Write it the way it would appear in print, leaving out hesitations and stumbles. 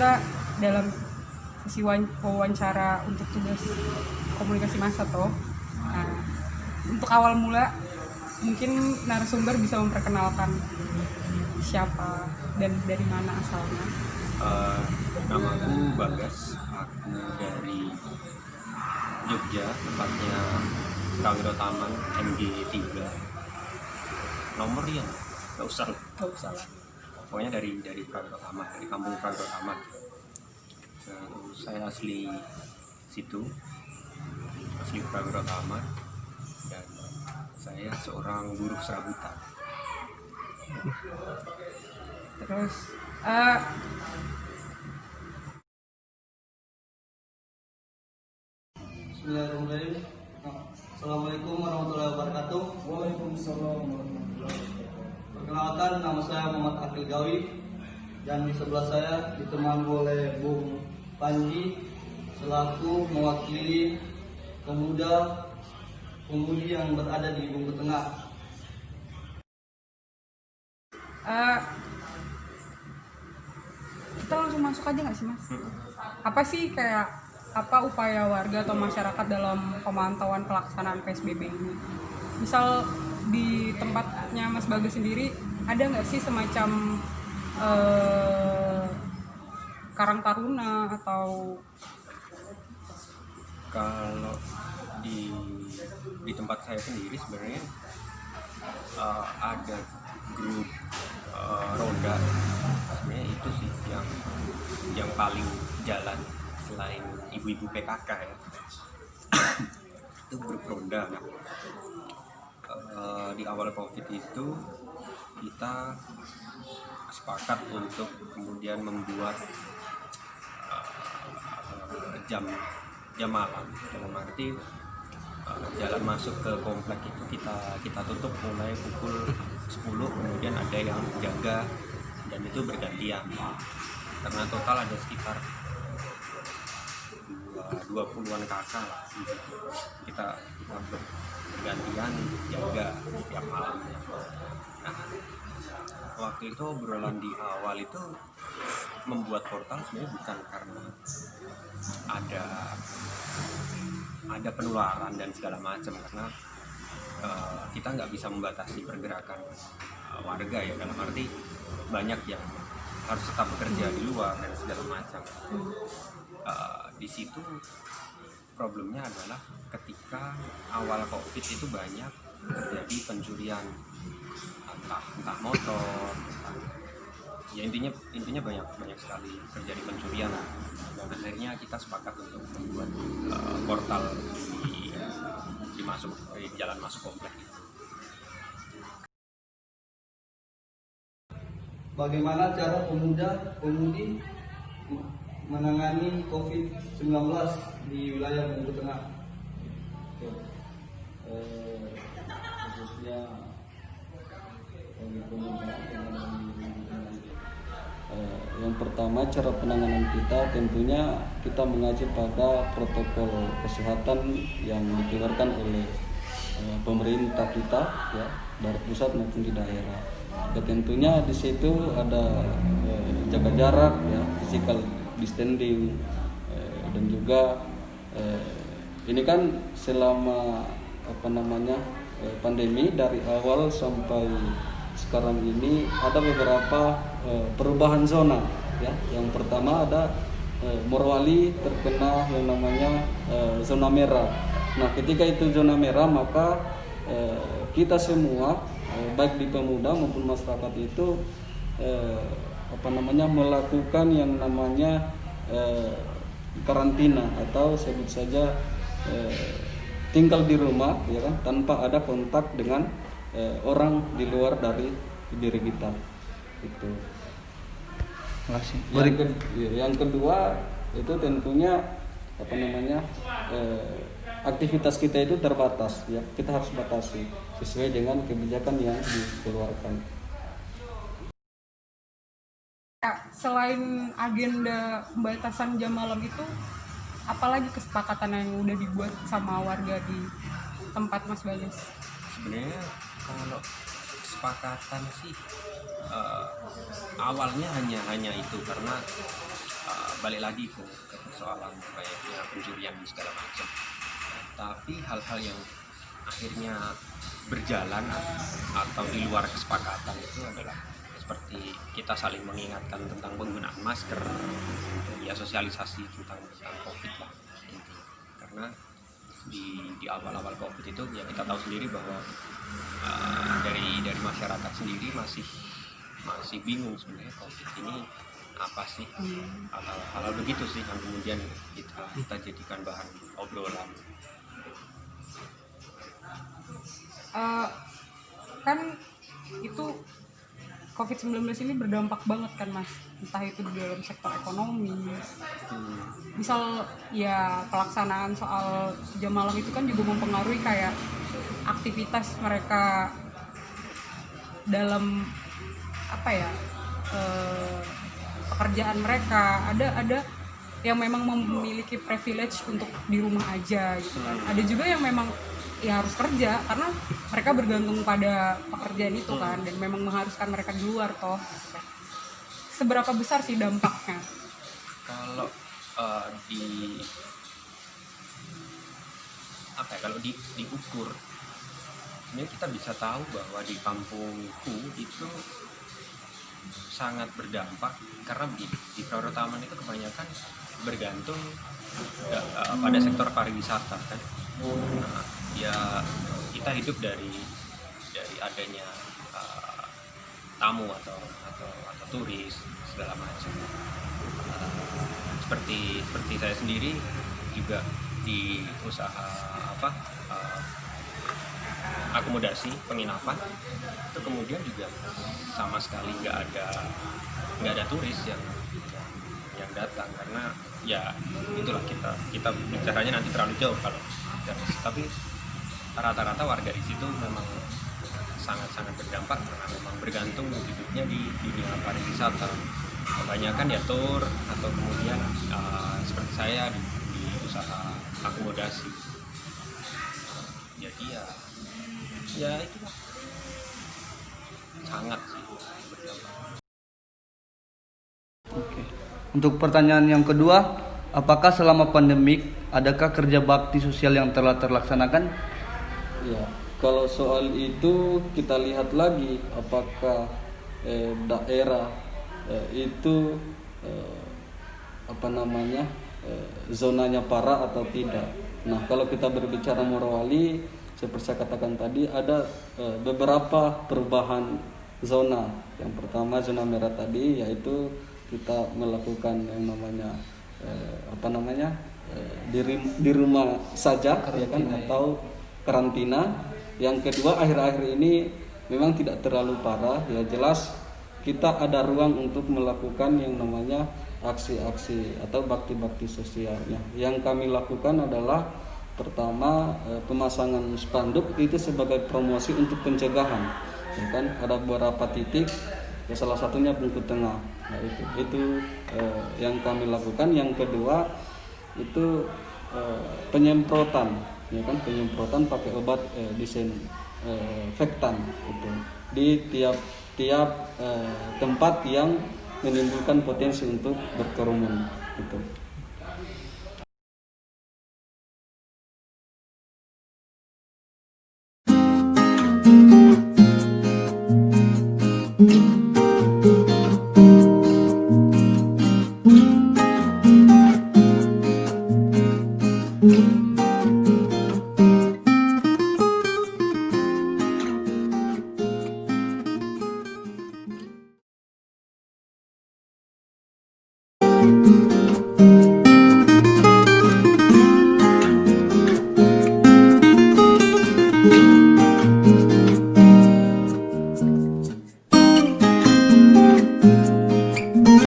kita dalam sesi wawancara untuk tugas komunikasi massa toh. Nah, untuk awal mula mungkin narasumber bisa memperkenalkan siapa dan dari mana asalnya. Namaku Bagas, aku dari Jogja, tepatnya Prawiro Taman MG 3. Nomor ya nggak usah lah. Pokoknya dari Prawiro Taman, dari kampung Prawiro Taman. Saya asli situ, asli Prawiro Taman, dan saya seorang buruh serabutan. Terus Bismillahirrahmanirrahim. Assalamualaikum warahmatullahi wabarakatuh. Waalaikumsalam warahmatullahi wabarakatuh. Perkenalkan, nama saya Muhammad Akil Gawi, dan di sebelah saya ditemani oleh Bung Panji selaku mewakili pemudi yang berada di Bungku Tengah. kita langsung masuk aja nggak sih Mas? Apa sih apa upaya warga atau masyarakat dalam pemantauan pelaksanaan PSBB ini? Misal di tempatnya Mas Bagas sendiri ada nggak sih semacam Karang Taruna atau Kalau di tempat saya sendiri sebenarnya ada grup roda. Sebenarnya itu sih yang paling jalan selain ibu-ibu PKK ya. Itu grup roda. Nah, di awal COVID itu kita sepakat untuk kemudian membuat jam malam, dalam arti jalan masuk ke komplek itu kita tutup mulai pukul 10, kemudian ada yang jaga dan itu bergantian, karena total ada sekitar 20-an kakak lah. Kita bergantian jaga setiap malamnya. Nah, waktu itu obrolan di awal itu membuat portal sebenarnya bukan karena ada penularan dan segala macam, karena kita nggak bisa membatasi pergerakan warga ya, dalam arti banyak yang harus tetap bekerja di luar dan segala macam. Di situ problemnya adalah ketika awal COVID itu banyak terjadi pencurian, entah motor, ya intinya banyak sekali terjadi pencurian, dan akhirnya kita sepakat untuk membuat portal di jalan masuk komplek itu. Bagaimana cara pemudi menangani COVID-19 di wilayah Bungku Tengah? Khususnya bagi pemuda yang pertama, cara penanganan kita tentunya kita mengacu pada protokol kesehatan yang dikeluarkan oleh pemerintah kita ya, dari pusat maupun di daerah. Dan tentunya di situ ada jaga jarak ya, physical distancing, dan juga ini kan selama pandemi dari awal sampai sekarang ini ada beberapa perubahan zona ya. Yang pertama ada Morowali terkena yang namanya zona merah. Nah, ketika itu zona merah, maka kita semua baik di pemuda maupun masyarakat itu melakukan yang namanya karantina, atau sebut saja tinggal di rumah ya kan, tanpa ada kontak dengan orang di luar dari diri kita. Itu. Yang kedua itu tentunya aktivitas kita itu terbatas ya, kita harus batasi sesuai dengan kebijakan yang dikeluarkan. Selain agenda pembatasan jam malam itu, apalagi kesepakatan yang udah dibuat sama warga di tempat Mas Bagas? Sebenarnya kalau kesepakatan sih awalnya hanya itu, karena balik lagi ke persoalan kayaknya pencurian dan segala macam. Tapi hal-hal yang akhirnya berjalan atau di luar kesepakatan itu adalah seperti kita saling mengingatkan tentang penggunaan masker, ya sosialisasi tentang COVID lah intinya. Karena di awal-awal COVID itu ya kita tahu sendiri bahwa dari masyarakat sendiri masih bingung sebenarnya COVID ini apa sih, hal-hal begitu sih yang kemudian kita jadikan bahan obrolan. Kan itu COVID-19 ini berdampak banget kan Mas, entah itu di dalam sektor ekonomi, misal ya pelaksanaan soal jam malam itu kan juga mempengaruhi kayak aktivitas mereka dalam apa ya, pekerjaan mereka. Ada yang memang memiliki privilege untuk di rumah aja gitu kan, ada juga yang memang ya harus kerja karena mereka bergantung pada pekerjaan itu kan, dan memang mengharuskan mereka di luar toh. Seberapa besar sih dampaknya? Kalau kalau diukur, sebenarnya kita bisa tahu bahwa di kampungku itu sangat berdampak karena di Flora Taman itu kebanyakan bergantung pada sektor pariwisata kan. Ya kita hidup dari adanya tamu atau turis segala macam. Seperti saya sendiri juga di usaha akomodasi penginapan itu kemudian juga sama sekali nggak ada turis yang datang, karena ya itulah kita bicaranya nanti terlalu jauh kalau tapi rata-rata warga di situ memang sangat berdampak karena memang bergantung hidupnya di dunia pariwisata. Kebanyakan ya tour atau kemudian seperti saya di usaha akomodasi. Jadi ya itulah sangat sih berdampak. Oke. Untuk pertanyaan yang kedua, apakah selama pandemik adakah kerja bakti sosial yang telah terlaksanakan? Ya, kalau soal itu kita lihat lagi apakah daerah itu zonanya parah atau tidak. Nah, kalau kita berbicara Morowali, seperti saya katakan tadi ada beberapa perubahan zona. Yang pertama zona merah tadi, yaitu kita melakukan yang namanya di rumah saja ya kan, atau karantina. Yang kedua, akhir-akhir ini memang tidak terlalu parah ya, jelas kita ada ruang untuk melakukan yang namanya aksi-aksi atau bakti-bakti sosialnya. Yang kami lakukan adalah pertama pemasangan spanduk itu sebagai promosi untuk pencegahan ya kan, ada beberapa titik ya, salah satunya Bungku Tengah. Nah, itu yang kami lakukan. Yang kedua itu penyemprotan ya kan, penyemprotan pakai obat disinfektan itu di tiap tempat yang menimbulkan potensi untuk berkerumun itu.